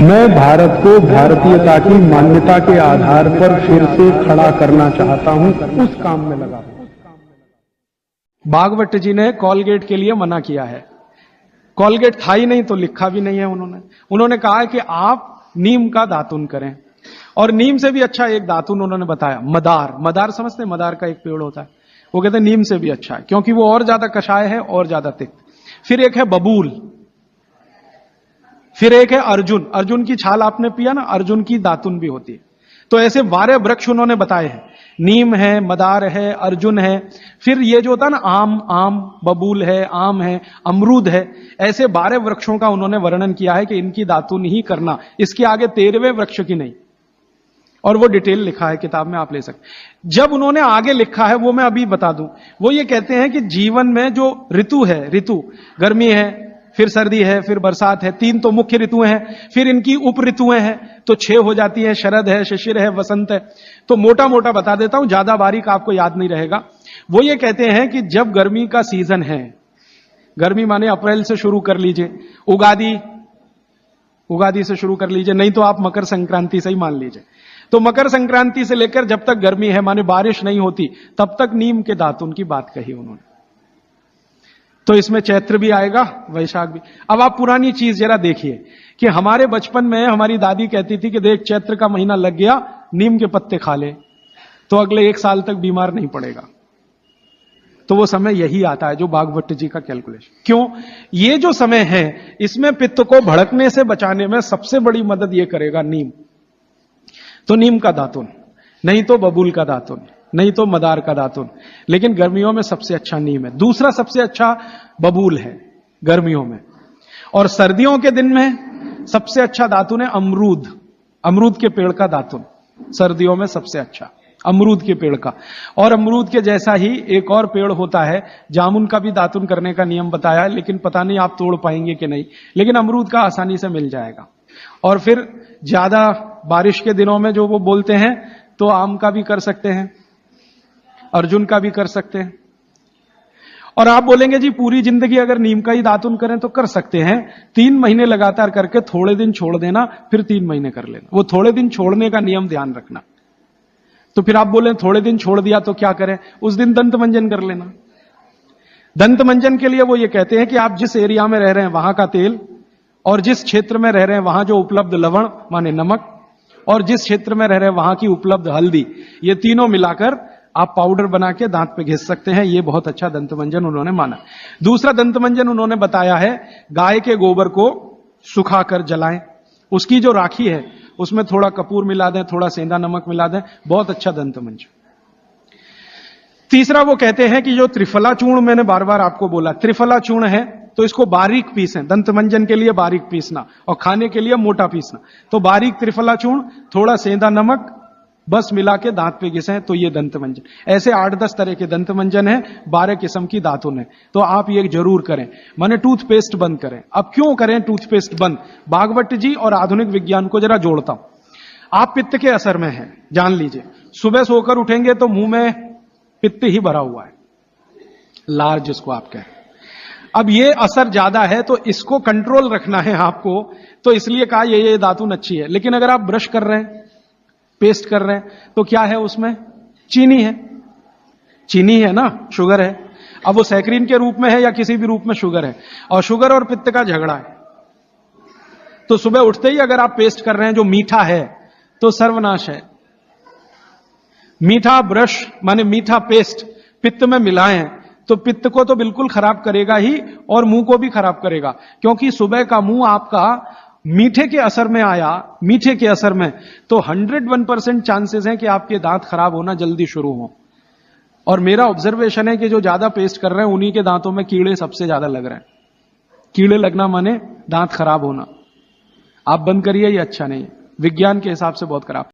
मैं भारत को भारतीयता की मान्यता के आधार पर फिर से खड़ा करना चाहता हूं, उस काम में लगा हूं। भागवत जी ने कॉलगेट के लिए मना किया है। कॉलगेट था ही नहीं तो लिखा भी नहीं है उन्होंने कहा है कि आप नीम का दातुन करें, और नीम से भी अच्छा एक दातुन उन्होंने बताया, मदार समझते हैं? मदार का एक पेड़ होता है, वो कहते हैं नीम से भी अच्छा है क्योंकि वो और ज्यादा कषाय है और ज्यादा तिक्त। फिर एक है बबूल, फिर एक है अर्जुन की छाल आपने पिया ना, अर्जुन की दातुन भी होती है। तो ऐसे 12 वृक्ष उन्होंने बताए हैं, नीम है, मदार है, अर्जुन है, फिर ये जो होता है ना आम बबूल है, आम है, अमरूद है, ऐसे 12 वृक्षों का उन्होंने वर्णन किया है कि इनकी दातुन ही करना, इसके आगे 13वें वृक्ष की नहीं। और वो डिटेल लिखा है किताब में, आप ले सकते। जब उन्होंने आगे लिखा है वो मैं अभी बता दूं, वो ये कहते हैं कि जीवन में जो ऋतु है, ऋतु गर्मी है, फिर सर्दी है, फिर बरसात है, 3 तो मुख्य ऋतुएं हैं, फिर इनकी उप ऋतुएं हैं तो 6 हो जाती हैं, शरद है, शिशिर है, वसंत है। तो मोटा मोटा बता देता हूं, ज्यादा बारीक आपको याद नहीं रहेगा। वो ये कहते हैं कि जब गर्मी का सीजन है, गर्मी माने अप्रैल से शुरू कर लीजिए, उगादी से शुरू कर लीजिए, नहीं तो आप मकर संक्रांति से ही मान लीजिए। तो मकर संक्रांति से लेकर जब तक गर्मी है माने बारिश नहीं होती, तब तक नीम के दातुन की बात कही उन्होंने। तो इसमें चैत्र भी आएगा, वैशाख भी। अब आप पुरानी चीज जरा देखिए कि हमारे बचपन में हमारी दादी कहती थी कि देख चैत्र का महीना लग गया, नीम के पत्ते खा ले तो अगले 1 साल तक बीमार नहीं पड़ेगा। तो वो समय यही आता है जो भागवत जी का कैलकुलेशन। क्यों? ये जो समय है इसमें पित्त को भड़कने से बचाने में सबसे बड़ी मदद ये करेगा नीम। तो नीम का दातुन, नहीं तो बबूल का दातुन, नहीं तो मदार का दातुन, लेकिन गर्मियों में सबसे अच्छा नीम है। दूसरा सबसे अच्छा बबूल है गर्मियों में, और सर्दियों के दिन में सबसे अच्छा दातुन है अमरूद के पेड़ का दातुन, सर्दियों में सबसे अच्छा अमरूद के पेड़ का। और अमरूद के जैसा ही एक और पेड़ होता है, जामुन का भी दातुन करने का नियम बताया है, लेकिन पता नहीं आप तोड़ पाएंगे कि नहीं, लेकिन अमरूद का आसानी से मिल जाएगा। और फिर ज्यादा बारिश के दिनों में जो वो बोलते हैं तो आम का भी कर सकते हैं, अर्जुन का भी कर सकते हैं। और आप बोलेंगे जी पूरी जिंदगी अगर नीम का ही दातुन करें तो कर सकते हैं, 3 महीने लगातार करके थोड़े दिन छोड़ देना, फिर 3 महीने कर लेना। वो थोड़े दिन छोड़ने का नियम ध्यान रखना। तो फिर आप बोले थोड़े दिन छोड़ दिया तो क्या करें? उस दिन दंत मंजन कर लेना। दंत मंजन के लिए वो ये कहते हैं कि आप जिस एरिया में रह रहे हैं वहां का तेल, और जिस क्षेत्र में रह रहे हैं वहां जो उपलब्ध लवण माने नमक, और जिस क्षेत्र में रह रहे हैं वहां की उपलब्ध हल्दी, ये तीनों मिलाकर आप पाउडर बना के दांत पे घिस सकते हैं। ये बहुत अच्छा दंतमंजन उन्होंने माना। दूसरा दंतमंजन उन्होंने बताया है, गाय के गोबर को सुखाकर जलाएं, उसकी जो राखी है उसमें थोड़ा कपूर मिला दें, थोड़ा सेंधा नमक मिला दें, बहुत अच्छा दंतमंजन। तीसरा वो कहते हैं कि जो त्रिफला चूर्ण, मैंने बार बार आपको बोला त्रिफला चूर्ण है, तो इसको बारीक पीसें। दंतमंजन के लिए बारीक पीसना और खाने के लिए मोटा पीसना। तो बारीक त्रिफला चूर्ण, थोड़ा सेंधा नमक, बस मिला के दांत पे घिसें तो ये दंतमंजन। ऐसे 8-10 तरह के दंतमंजन है, 12 किस्म की दातुन है। तो आप ये जरूर करें। माने टूथपेस्ट बंद करें। अब क्यों करें टूथपेस्ट बंद? भागवत जी और आधुनिक विज्ञान को जरा जोड़ता हूं। आप पित्त के असर में हैं, जान लीजिए। सुबह सोकर उठेंगे तो मुंह में पित्त ही भरा हुआ है, लार जिसको आप कहें। अब ये असर ज्यादा है तो इसको कंट्रोल रखना है आपको, तो इसलिए कहा ये दातुन अच्छी है। लेकिन अगर आप ब्रश कर रहे हैं, पेस्ट कर रहे हैं, तो क्या है उसमें? चीनी है ना, शुगर है। अब वो सैकरीन के रूप में है या किसी भी रूप में शुगर है, और शुगर और पित्त का झगड़ा है। तो सुबह उठते ही अगर आप पेस्ट कर रहे हैं जो मीठा है तो सर्वनाश है। मीठा ब्रश माने मीठा पेस्ट पित्त में मिलाएं तो पित्त को तो बिल्कुल खराब करेगा ही, और मुंह को भी खराब करेगा। क्योंकि सुबह का मुंह आपका मीठे के असर में आया, मीठे के असर में, तो 101% चांसेस हैं कि आपके दांत खराब होना जल्दी शुरू हो। और मेरा ऑब्जर्वेशन है कि जो ज्यादा पेस्ट कर रहे हैं उन्हीं के दांतों में कीड़े सबसे ज्यादा लग रहे हैं। कीड़े लगना माने दांत खराब होना। आप बंद करिए, ये अच्छा नहीं है, विज्ञान के हिसाब से बहुत खराब।